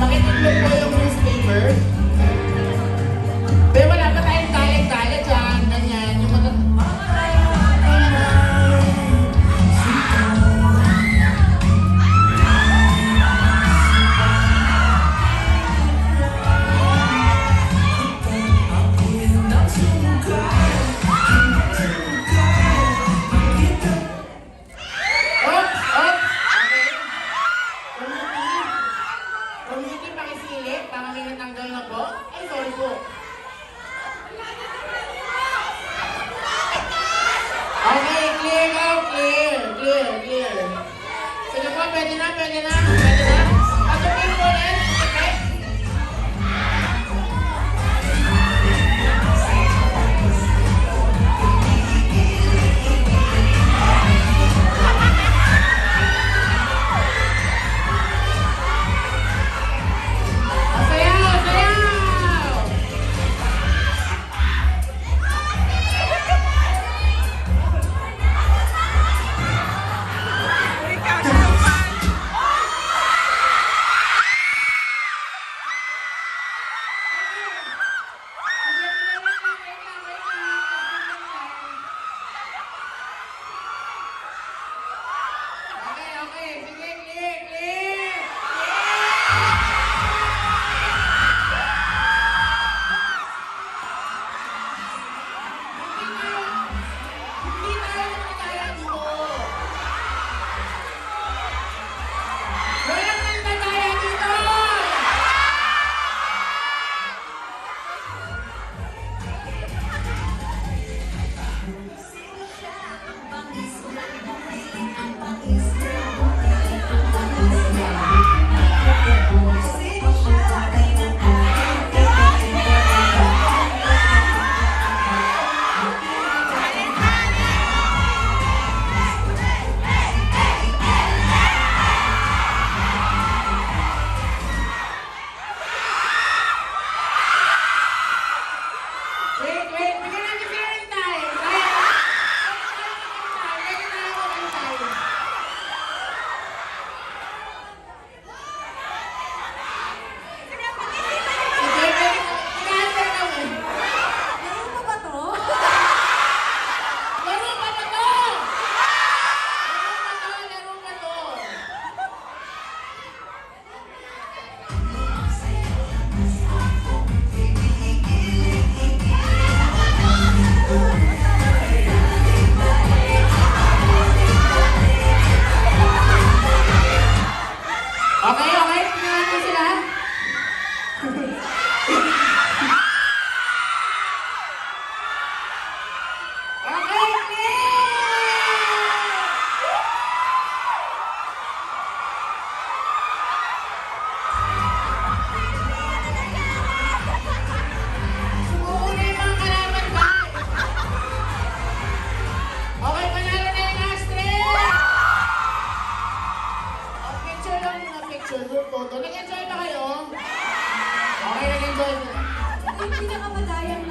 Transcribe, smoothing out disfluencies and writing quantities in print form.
Pakititlog po yung newspaper. Pero wala pa tayong daya-daya dyan. Ganyan. Yung mga... Community pakisilip, baka may natanggal na po. Ay, sorry po. Okay, clear now, clear. Sige po, pwede na. Patuloy po ulit. Okay. Okay, tingnan natin sila. Okay, sumuuna yung mga kalaban ba? Okay, panalo na yung Astrid! Picture lang muna, picture, group photo. Nag-enjoy ba kayo? Okay, nag-enjoy. Yung pinakamadayang